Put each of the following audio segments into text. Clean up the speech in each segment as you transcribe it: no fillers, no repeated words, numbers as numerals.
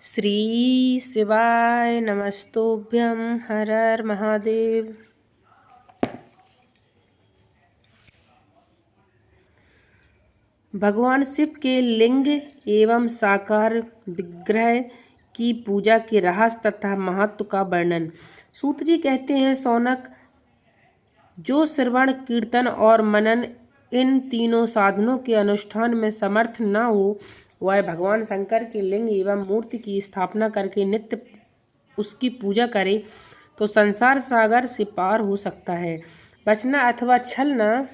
श्री शिवाय नमस्तुभ्यं। हर हर महादेव। भगवान शिव के लिंग एवं साकार विग्रह की पूजा के रहस्य तथा महत्व का वर्णन। सूत जी कहते हैं, शौनक, जो श्रवण, कीर्तन और मनन इन तीनों साधनों के अनुष्ठान में समर्थ न हो, वह भगवान शंकर के लिंग एवं मूर्ति की स्थापना करके नित्य उसकी पूजा करे तो संसार सागर से पार हो सकता है। बचना अथवा छल न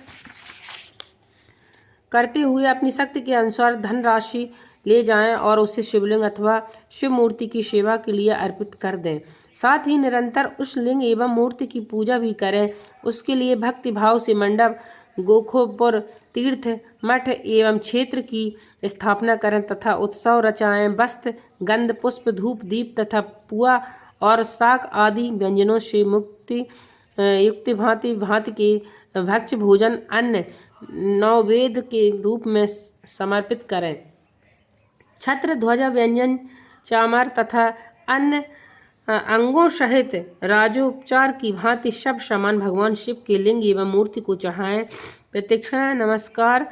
करते हुए अपनी शक्ति के अनुसार धनराशि ले जाएं और उसे शिवलिंग अथवा शिव मूर्ति की सेवा के लिए अर्पित कर दें। साथ ही निरंतर उस लिंग एवं मूर्ति की पूजा भी करें। उसके लिए भक्ति भाव से मंडप, गोखोपुर, तीर्थ, मठ एवं क्षेत्र की स्थापना करें तथा उत्सव रचाएं। वस्त्र, गंध, पुष्प, धूप, दीप तथा पुआ और शाक आदि व्यंजनों से युक्त भांति भांति के भक्ष्य भोजन अन्न नैवेद्य के रूप में समर्पित करें। छत्र, ध्वजा, व्यंजन, चामर तथा अन्य अंगों सहित राजोपचार की भांति सब सामान भगवान शिव के लिंग एवं मूर्ति को चढ़ाएं। प्रदक्षिणा, नमस्कार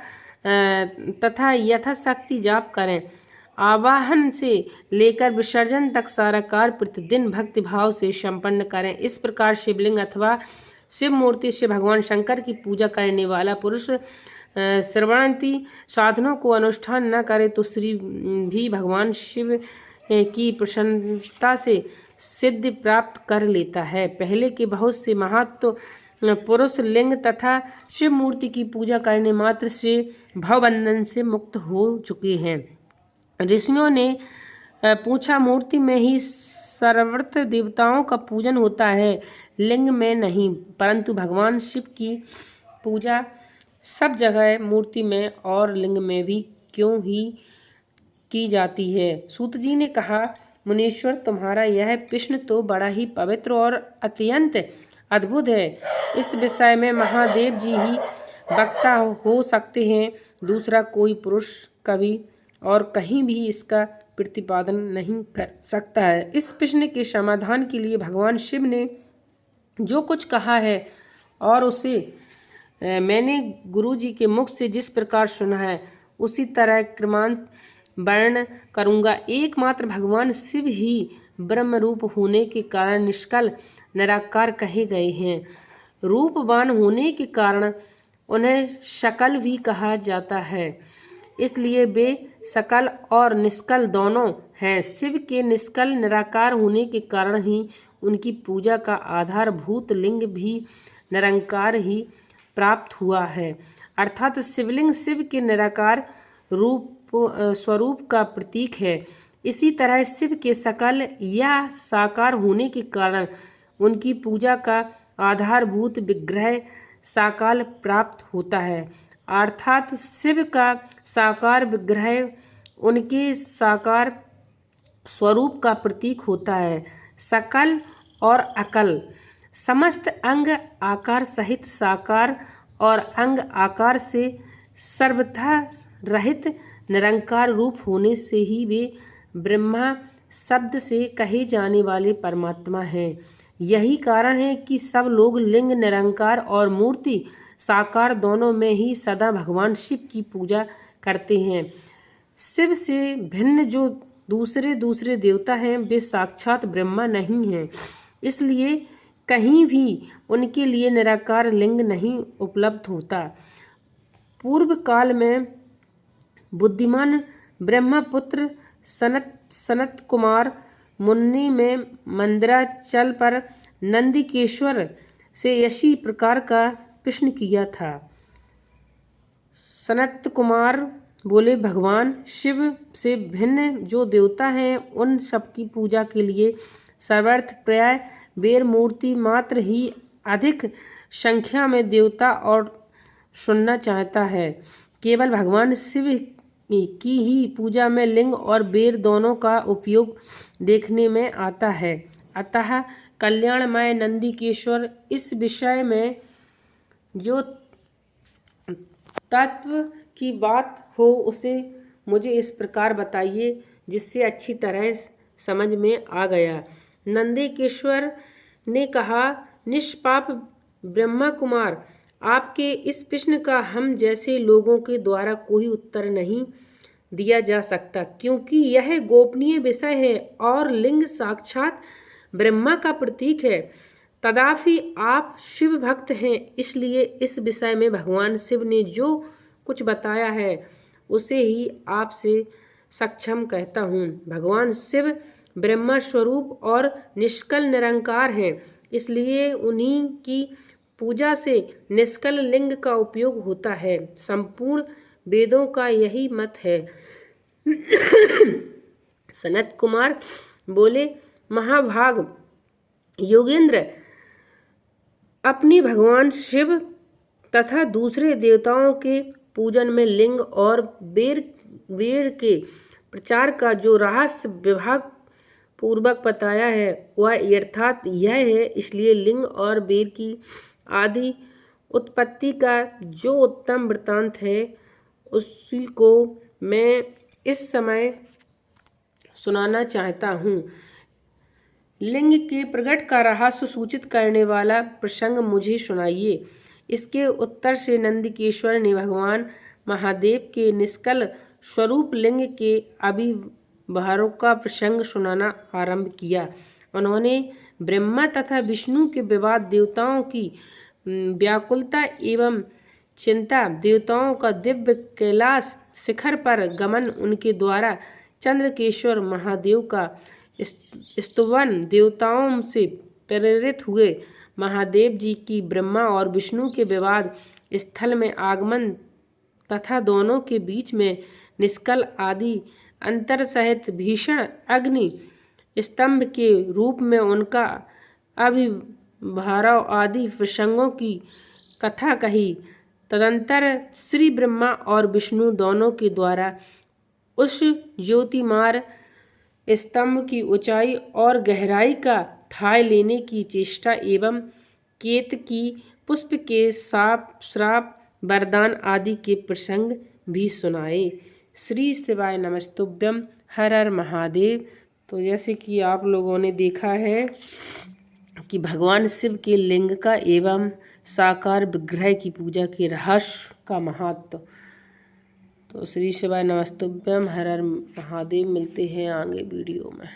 तथा यथाशक्ति जाप करें। आवाहन से लेकर विसर्जन तक सारा कार्य प्रतिदिन भक्ति भाव से संपन्न करें। इस प्रकार शिवलिंग अथवा शिव मूर्ति से भगवान शंकर की पूजा करने वाला पुरुष श्रवणांती साधनों को अनुष्ठान न करे तो श्री भी भगवान शिव की प्रसन्नता से सिद्धि प्राप्त कर लेता है। पहले के बहुत से महत्व पुरुष लिंग तथा शिव मूर्ति की पूजा करने मात्र से भवबंधन से मुक्त हो चुके हैं। ऋषियों ने पूछा, मूर्ति में ही सर्वत्र देवताओं का पूजन होता है, लिंग में नहीं, परंतु भगवान शिव की पूजा सब जगह मूर्ति में और लिंग में भी क्यों ही की जाती है। सूत जी ने कहा, मुनीश्वर, तुम्हारा यह प्रश्न तो बड़ा ही पवित्र और अत्यंत अद्भुत है। इस विषय में महादेव जी ही वक्ता हो सकते हैं। दूसरा कोई पुरुष कभी और कहीं भी इसका प्रतिपादन नहीं कर सकता है। इस प्रश्न के समाधान के लिए भगवान शिव ने जो कुछ कहा है और उसे मैंने गुरु जी के मुख से जिस प्रकार सुना है उसी तरह क्रमांत वर्णन करूँगा। एकमात्र भगवान शिव ही ब्रह्म रूप होने के कारण निष्कल निराकार कहे गए हैं। रूपवान होने के कारण उन्हें सकल भी कहा जाता है, इसलिए वे सकल और निष्कल दोनों हैं। शिव के निष्कल निराकार होने के कारण ही उनकी पूजा का आधारभूत लिंग भी निरंकार ही प्राप्त हुआ है, अर्थात शिवलिंग शिव के निराकार रूप स्वरूप का प्रतीक है। इसी तरह शिव के सकल या साकार होने के कारण उनकी पूजा का आधारभूत विग्रह साकार प्राप्त होता है, अर्थात शिव का साकार विग्रह उनके साकार स्वरूप का प्रतीक होता है। सकल और अकल, समस्त अंग आकार सहित साकार और अंग आकार से सर्वथा रहित निरंकार रूप होने से ही वे ब्रह्मा शब्द से कहे जाने वाले परमात्मा हैं। यही कारण है कि सब लोग लिंग निरंकार और मूर्ति साकार दोनों में ही सदा भगवान शिव की पूजा करते हैं। शिव से भिन्न जो दूसरे देवता हैं वे साक्षात ब्रह्मा नहीं हैं, इसलिए कहीं भी उनके लिए निराकार लिंग नहीं उपलब्ध होता। पूर्व काल में बुद्धिमान ब्रह्मपुत्र सनत कुमार मुनि में मंदराचल पर नंदिकेश्वर से इसी प्रकार का प्रश्न किया था। सनत कुमार बोले, भगवान शिव से भिन्न जो देवता हैं उन सबकी पूजा के लिए सर्वत्र प्राय बेर मूर्ति मात्र ही अधिक संख्या में देवता और सुनना चाहता है। केवल भगवान शिव की ही पूजा में लिंग और बेर दोनों का उपयोग देखने में आता है। अतः कल्याणमय नंदिकेश्वर, इस विषय में जो तत्व की बात हो उसे मुझे इस प्रकार बताइए जिससे अच्छी तरह समझ में आ गया। नंदकेश्वर ने कहा, निष्पाप ब्रह्मा कुमार, आपके इस प्रश्न का हम जैसे लोगों के द्वारा कोई उत्तर नहीं दिया जा सकता, क्योंकि यह गोपनीय विषय है और लिंग साक्षात ब्रह्मा का प्रतीक है। तथापि आप शिव भक्त हैं, इसलिए इस विषय में भगवान शिव ने जो कुछ बताया है उसे ही आपसे सक्षम कहता हूँ। भगवान शिव ब्रह्मा स्वरूप और निष्कल निरंकार हैं, इसलिए उन्हीं की पूजा से निष्कल लिंग का उपयोग होता है। संपूर्ण वेदों का यही मत है। सनत कुमार बोले, महाभाग योगेंद्र, अपनी भगवान शिव तथा दूसरे देवताओं के पूजन में लिंग और वेद के प्रचार का जो रहस्य विभाग पूर्वक बताया है वह यथार्थ यह है। इसलिए लिंग और वेद की आदि उत्पत्ति का जो उत्तम वृत्तांत है उसी को मैं इस समय सुनाना चाहता हूँ। लिंग के प्रगट का रहस्य सूचित करने वाला प्रसंग मुझे सुनाइए। इसके उत्तर से नंदकेश्वर ने भगवान महादेव के निष्कल स्वरूप लिंग के आविर्भाव का प्रसंग सुनाना आरंभ किया। उन्होंने ब्रह्मा तथा विष्णु के विवाद, देवताओं की व्याकुलता एवं चिंता, देवताओं का दिव्य कैलाश शिखर पर गमन, उनके द्वारा चंद्रकेश्वर महादेव का स्तवन, देवताओं से प्रेरित हुए महादेव जी की ब्रह्मा और विष्णु के विवाद स्थल में आगमन तथा दोनों के बीच में निष्कल आदि अंतर सहित भीषण अग्नि स्तंभ के रूप में उनका आविर्भाव आदि प्रसंगों की कथा कही। तदंतर श्री ब्रह्मा और विष्णु दोनों के द्वारा उस ज्योतिर्मय स्तंभ की ऊंचाई और गहराई का थाह लेने की चेष्टा एवं केतकी पुष्प के श्राप वरदान आदि के प्रसंग भी सुनाए। श्री शिवाय नमस्तुभ्यम, हर हर महादेव। तो जैसे कि आप लोगों ने देखा है कि भगवान शिव के लिंग का एवं साकार विग्रह की पूजा के रहस्य का महत्व। तो श्री शिवाय नमस्तुभ्यम, हर हर महादेव। मिलते हैं आगे वीडियो में।